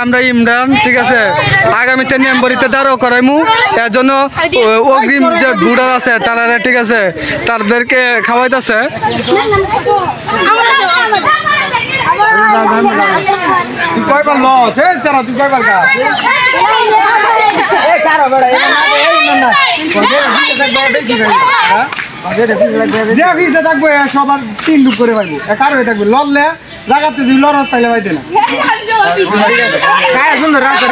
আমরা ইমরান, ঠিক আছে, আগামীতে মেম্বরিতে দাঁড়াও করাইমু। এর জন্য অগ্রিম যে বুড়ার আছে তারা, ঠিক আছে, তাদেরকে খাওয়াইতেছে। সবার 3 লুক করে পাইবো, কারো থাকবে লড়লে জায়গাতে যদি লড়াস তাইলে পাইতে না। সুন্দর রাস্তা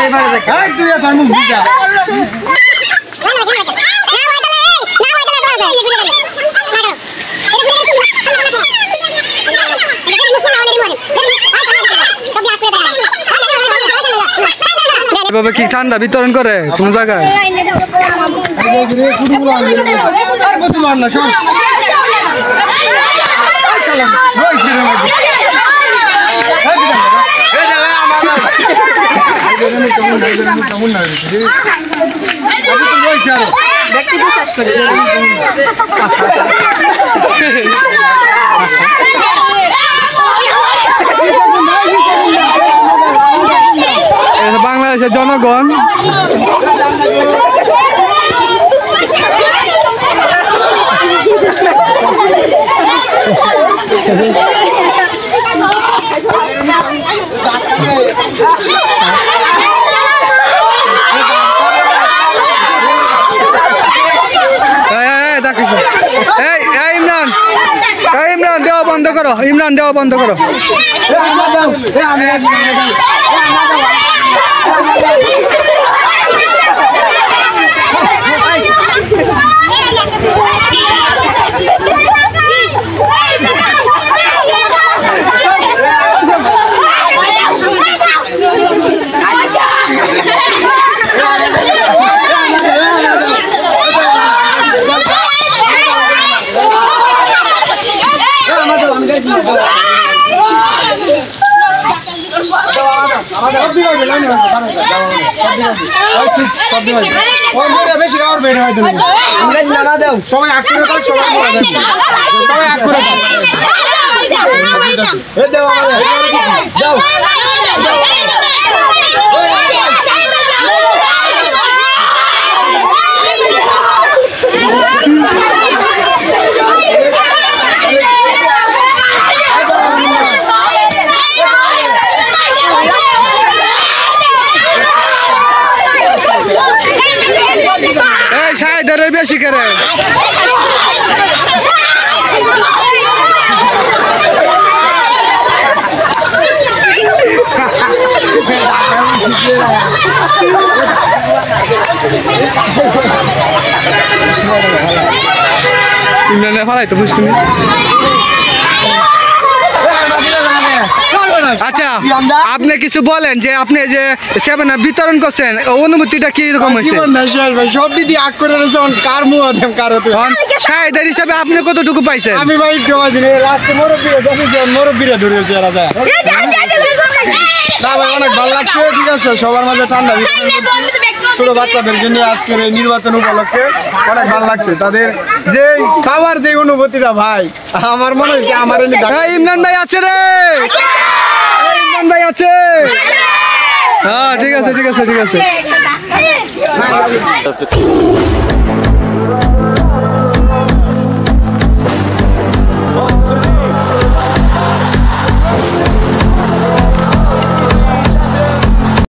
তুই তোর মুখ বুঝা এভাবে কি ঠান্ডা বিতরণ করে কোন জায়গায়? বাংলাদেশের জনগণ ইমরান, ইমরান দেওয়া বন্ধ করো, ইমরান দেওয়া বন্ধ করো। শাহেদের বেশি করে ইমরানে ফালাই তো বুঝলি। আচ্ছা, আপনি কিছু বলেন যে আপনি যে 7 আপ বিতরণ করছেন, অনুভূতিটা কি রকম হয়েছে? সব দিদি আগ করে কার শাহেদের হিসাবে আপনি কতটুকু পাইছেন? আমি ভাই মুরব্বীরা ধরেছে অনেক ভালো লাগছে, ঠিক আছে। সবার মাঝে ঠান্ডা ছোট বাচ্চাদের জন্য আজকের এই নির্বাচন উপলক্ষে অনেক ভালো লাগছে। তাদের যে খাবার যে অনুভূতিটা ভাই, আমার মনে হচ্ছে আমার ইমরান ভাই আছে রে, ইমরান ভাই আছে। হ্যাঁ, ঠিক আছে, ঠিক আছে, ঠিক আছে।